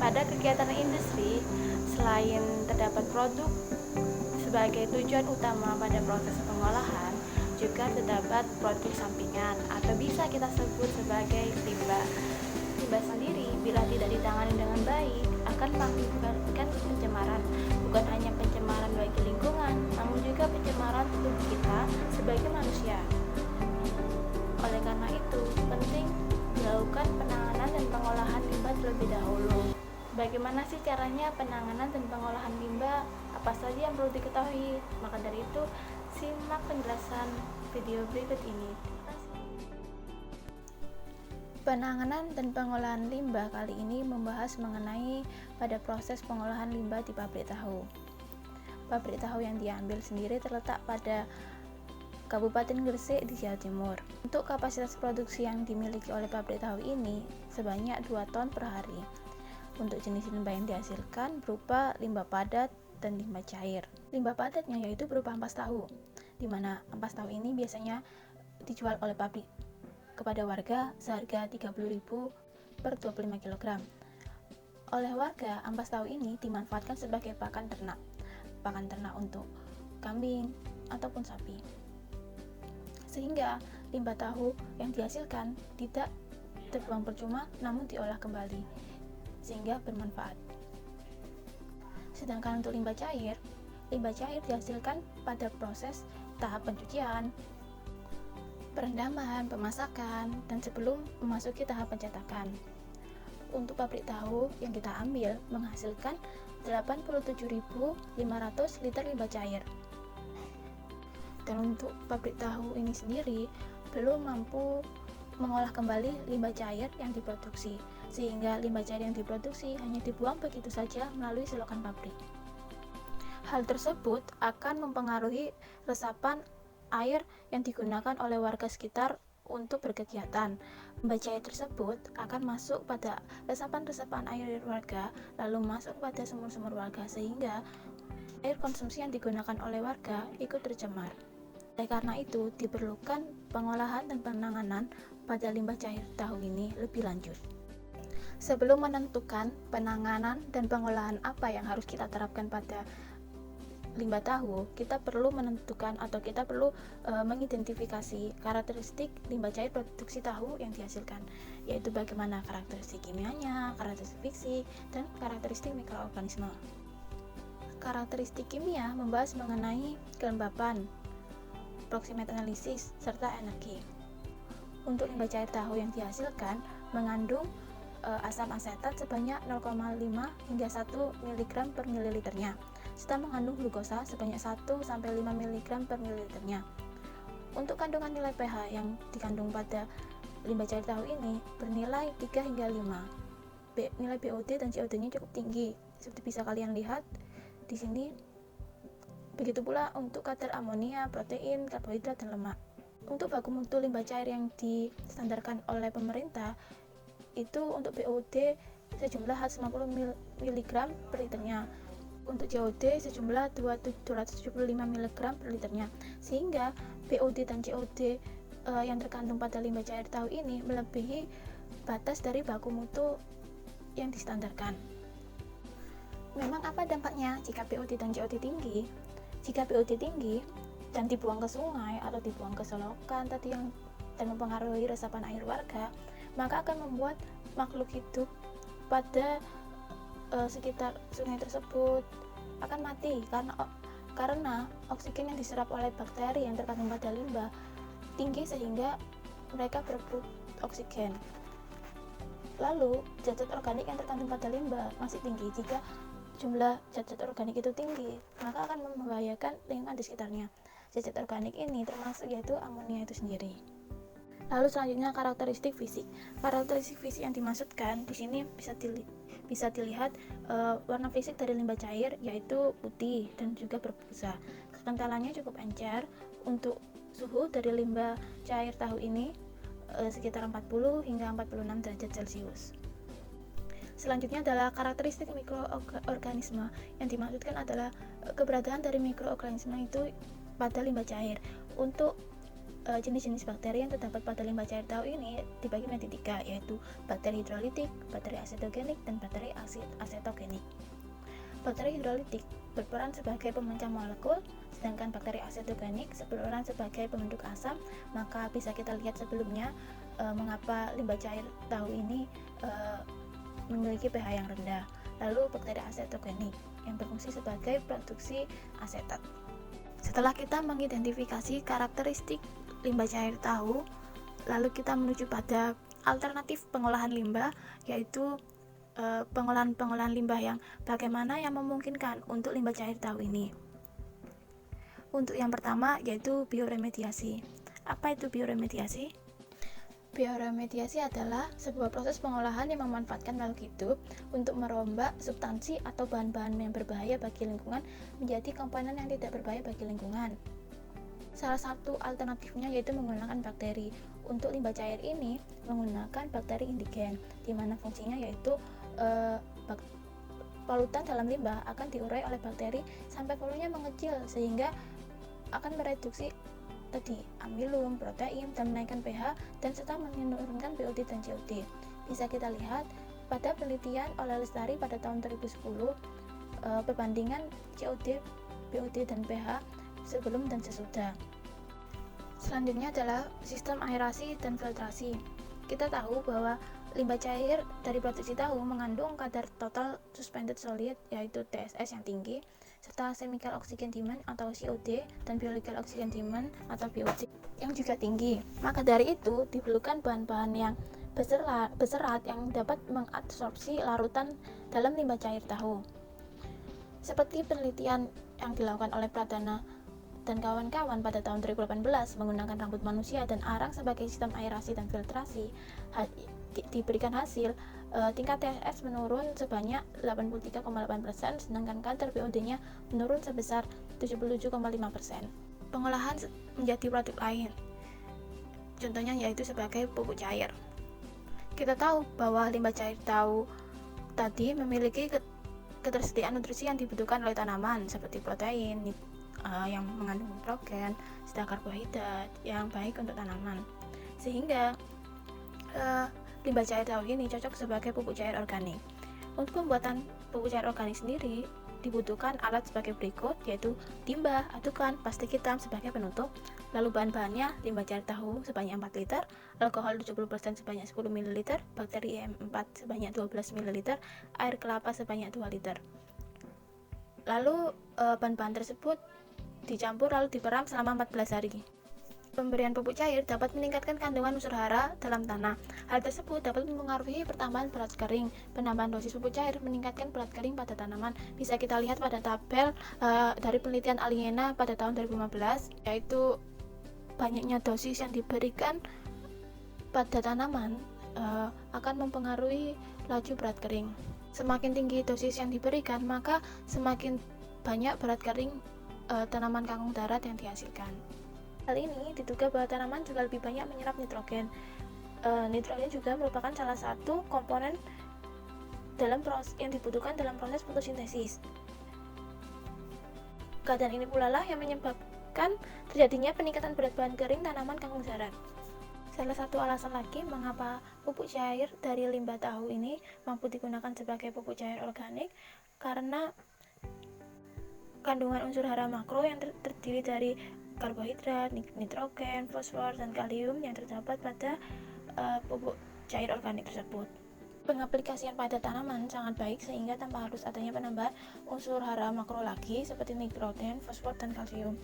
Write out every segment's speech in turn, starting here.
Pada kegiatan industri, selain terdapat produk sebagai tujuan utama pada proses pengolahan, juga terdapat produk sampingan atau bisa kita sebut sebagai limbah. Limbah sendiri bila tidak ditangani dengan baik akan mengakibatkan pencemaran, bukan hanya pencemaran bagi lingkungan, namun juga pencemaran tubuh kita sebagai manusia. Oleh karena itu, penting dilakukan penanganan dan pengolahan limbah terlebih dahulu. Bagaimana sih caranya penanganan dan pengolahan limbah? Apa saja yang perlu diketahui? Maka dari itu, simak penjelasan video berikut ini. Terima kasih. Penanganan dan pengolahan limbah kali ini membahas mengenai pada proses pengolahan limbah di pabrik tahu. Pabrik tahu yang diambil sendiri terletak pada Kabupaten Gresik di Jawa Timur. Untuk kapasitas produksi yang dimiliki oleh pabrik tahu ini sebanyak 2 ton per hari. Untuk jenis limbah yang dihasilkan berupa limbah padat dan limbah cair. Limbah padatnya yaitu berupa ampas tahu, di mana ampas tahu ini biasanya dijual oleh pabrik kepada warga seharga 30.000 per 25 kg. Oleh warga, ampas tahu ini dimanfaatkan sebagai pakan ternak untuk kambing ataupun sapi. Sehingga limbah tahu yang dihasilkan tidak terbuang percuma namun diolah kembali sehingga bermanfaat. Sedangkan untuk limbah cair dihasilkan pada proses tahap pencucian, perendaman, pemasakan, dan sebelum memasuki tahap pencetakan. Untuk pabrik tahu yang kita ambil menghasilkan 87.500 liter limbah cair. Dan untuk pabrik tahu ini sendiri belum mampu mengolah kembali limbah cair yang diproduksi, sehingga limbah cair yang diproduksi hanya dibuang begitu saja melalui selokan pabrik. Hal tersebut akan mempengaruhi resapan air yang digunakan oleh warga sekitar untuk berkegiatan. Limbah cair tersebut akan masuk pada resapan-resapan air warga, lalu masuk pada sumur-sumur warga, sehingga air konsumsi yang digunakan oleh warga ikut tercemar. Oleh karena itu, diperlukan pengolahan dan penanganan pada limbah cair tahu ini lebih lanjut. Sebelum menentukan penanganan dan pengolahan apa yang harus kita terapkan pada limbah tahu, kita perlu menentukan atau kita perlu mengidentifikasi karakteristik limbah cair produksi tahu yang dihasilkan, yaitu bagaimana karakteristik kimianya, karakteristik fisik, dan karakteristik mikroorganisme. Karakteristik kimia membahas mengenai kelembapan, proximate analysis, serta energi. Untuk limbah cair tahu yang dihasilkan mengandung asam asetat sebanyak 0,5 hingga 1 mg per mililiternya, serta mengandung glukosa sebanyak 1-5 mg per mililiternya. Untuk kandungan nilai pH yang dikandung pada limbah cair tahu ini bernilai 3 hingga 5. Nilai BOD dan COD-nya cukup tinggi, seperti bisa kalian lihat di sini. Begitu pula untuk kadar amonia, protein, karbohidrat, dan lemak. Untuk baku mutu limbah cair yang distandarkan oleh pemerintah itu untuk BOD sejumlah 150 mg per liternya, untuk COD sejumlah 275 mg per liternya, sehingga BOD dan COD yang terkandung pada limbah cair tahu ini melebihi batas dari baku mutu yang distandarkan. Memang apa dampaknya jika BOD dan COD tinggi? Jika BOD tinggi dan dibuang ke sungai atau dibuang ke selokan tadi dan mempengaruhi resapan air warga, maka akan membuat makhluk hidup pada sekitar sungai tersebut akan mati karena oksigen yang diserap oleh bakteri yang terkandung pada limbah tinggi sehingga mereka berebut oksigen. Lalu zat-zat organik yang terkandung pada limbah masih tinggi. Jika jumlah zat-zat organik itu tinggi, maka akan membahayakan lingkungan di sekitarnya. Zat-zat organik ini termasuk yaitu amonia itu sendiri. Lalu selanjutnya karakteristik fisik. Karakteristik fisik yang dimaksudkan di sini bisa dilihat warna fisik dari limbah cair yaitu putih dan juga berbusa. Kekentalannya cukup encer. Untuk suhu dari limbah cair tahu ini sekitar 40 hingga 46 derajat Celcius. Selanjutnya adalah karakteristik mikroorganisme. Yang dimaksudkan adalah keberadaan dari mikroorganisme itu pada limbah cair. Untuk jenis-jenis bakteri yang terdapat pada limbah cair tahu ini dibagi menjadi 3, yaitu bakteri hidrolitik, bakteri asetogenik, dan bakteri asetogenik. Bakteri hidrolitik berperan sebagai pemecah molekul, sedangkan bakteri asetogenik berperan sebagai pembentuk asam. Maka bisa kita lihat sebelumnya mengapa limbah cair tahu ini memiliki pH yang rendah. Lalu bakteri asetogenik yang berfungsi sebagai produksi asetat. Setelah kita mengidentifikasi karakteristik limbah cair tahu, lalu kita menuju pada alternatif pengolahan limbah, yaitu pengolahan limbah yang bagaimana yang memungkinkan untuk limbah cair tahu ini. Untuk yang pertama yaitu bioremediasi. Apa itu bioremediasi? Bioremediasi adalah sebuah proses pengolahan yang memanfaatkan makhluk hidup untuk merombak substansi atau bahan-bahan yang berbahaya bagi lingkungan menjadi komponen yang tidak berbahaya bagi lingkungan. Salah satu alternatifnya yaitu menggunakan bakteri. Untuk limbah cair ini menggunakan bakteri indigen, di mana fungsinya yaitu polutan dalam limbah akan diurai oleh bakteri sampai volumenya mengecil sehingga akan mereduksi tadi amilum, protein, dan menaikkan pH dan serta menurunkan BOD dan COD. Bisa kita lihat pada penelitian oleh Lestari pada tahun 2010 perbandingan COD, BOD, dan pH sebelum dan sesudah. Selanjutnya adalah sistem aerasi dan filtrasi. Kita tahu bahwa limbah cair dari produksi tahu mengandung kadar total suspended solid yaitu TSS yang tinggi, serta chemical oxygen demand atau COD dan biological oxygen demand atau BOD yang juga tinggi. Maka dari itu diperlukan bahan-bahan yang berserat yang dapat mengabsorpsi larutan dalam limbah cair tahu. Seperti penelitian yang dilakukan oleh Pradana dan kawan-kawan pada tahun 2018 menggunakan rambut manusia dan arang sebagai sistem aerasi dan filtrasi, diberikan hasil tingkat TSS menurun sebanyak 83,8%, sedangkan kadar BOD-nya menurun sebesar 77,5%. Pengolahan menjadi produk lain, contohnya yaitu sebagai pupuk cair. Kita tahu bahwa limbah cair tahu tadi memiliki ketersediaan nutrisi yang dibutuhkan oleh tanaman seperti protein yang mengandung nitrogen, serta karbohidrat yang baik untuk tanaman, sehingga limbah cair tahu ini cocok sebagai pupuk cair organik. Untuk pembuatan pupuk cair organik sendiri dibutuhkan alat sebagai berikut, yaitu timba, adukan, plastik hitam sebagai penutup. Lalu bahan-bahannya limbah cair tahu sebanyak 4 liter, alkohol 70% sebanyak 10 ml, bakteri EM4 sebanyak 12 ml, air kelapa sebanyak 2 liter. Lalu bahan-bahan tersebut dicampur lalu diperam selama 14 hari. Pemberian pupuk cair dapat meningkatkan kandungan unsur hara dalam tanah. Hal tersebut dapat mempengaruhi pertambahan berat kering. Penambahan dosis pupuk cair meningkatkan berat kering pada tanaman. Bisa kita lihat pada tabel dari penelitian Aliena pada tahun 2015, yaitu banyaknya dosis yang diberikan pada tanaman akan mempengaruhi laju berat kering. Semakin tinggi dosis yang diberikan, maka semakin banyak berat kering tanaman kangkung darat yang dihasilkan. Hal ini diduga bahwa tanaman juga lebih banyak menyerap nitrogen. Nitrogen juga merupakan salah satu komponen yang dibutuhkan dalam proses fotosintesis. Keadaan ini pula lah yang menyebabkan terjadinya peningkatan berat bahan kering tanaman kangkung darat. Salah satu alasan lagi mengapa pupuk cair dari limbah tahu ini mampu digunakan sebagai pupuk cair organik karena kandungan unsur hara makro yang terdiri dari karbohidrat, nitrogen, fosfor, dan kalium yang terdapat pada pupuk cair organik tersebut. Pengaplikasian pada tanaman sangat baik sehingga tanpa harus adanya penambahan unsur hara makro lagi seperti nitrogen, fosfor, dan kalium.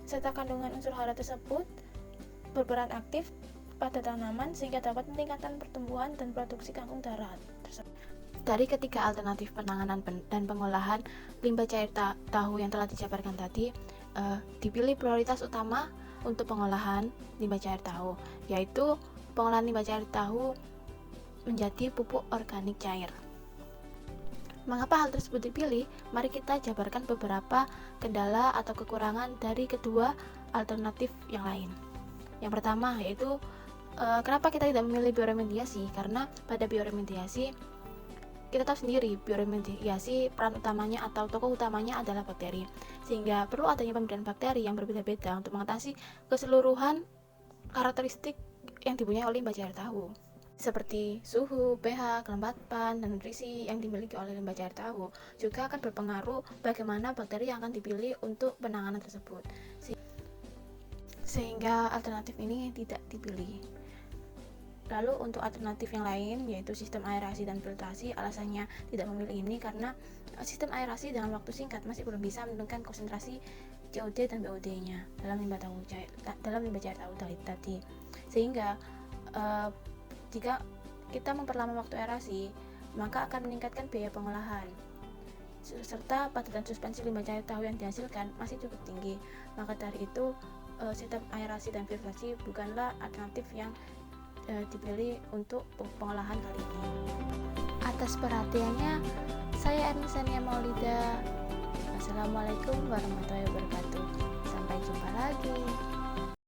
Serta kandungan unsur hara tersebut berperan aktif pada tanaman sehingga dapat meningkatkan pertumbuhan dan produksi kangkung darat tersebut. Dari ketiga alternatif penanganan dan pengolahan limbah cair tahu yang telah dijabarkan tadi, dipilih prioritas utama untuk pengolahan limbah cair tahu, yaitu pengolahan limbah cair tahu menjadi pupuk organik cair. Mengapa hal tersebut dipilih? Mari kita jabarkan beberapa kendala atau kekurangan dari kedua alternatif yang lain. Yang pertama yaitu kenapa kita tidak memilih bioremediasi? Karena pada bioremediasi kita tahu sendiri bioremediasi peran utamanya atau tokoh utamanya adalah bakteri, sehingga perlu adanya pemberian bakteri yang berbeda-beda untuk mengatasi keseluruhan karakteristik yang dipunyai oleh limbah cair tahu, seperti suhu, pH, kelembapan, dan nutrisi yang dimiliki oleh limbah cair tahu juga akan berpengaruh bagaimana bakteri yang akan dipilih untuk penanganan tersebut, sehingga alternatif ini tidak dipilih. Lalu untuk alternatif yang lain yaitu sistem aerasi dan filtrasi, alasannya tidak memilih ini karena sistem aerasi dalam waktu singkat masih belum bisa menurunkan konsentrasi COD dan BOD-nya dalam limbah cair tahu tadi. Sehingga jika kita memperlama waktu aerasi, maka akan meningkatkan biaya pengolahan serta padatan suspensi limbah cair tahu yang dihasilkan masih cukup tinggi. Maka dari itu sistem aerasi dan filtrasi bukanlah alternatif yang dipilih untuk pengolahan kali ini. Atas perhatiannya, saya Ernisania Maulida. Wassalamualaikum warahmatullahi wabarakatuh. Sampai jumpa lagi.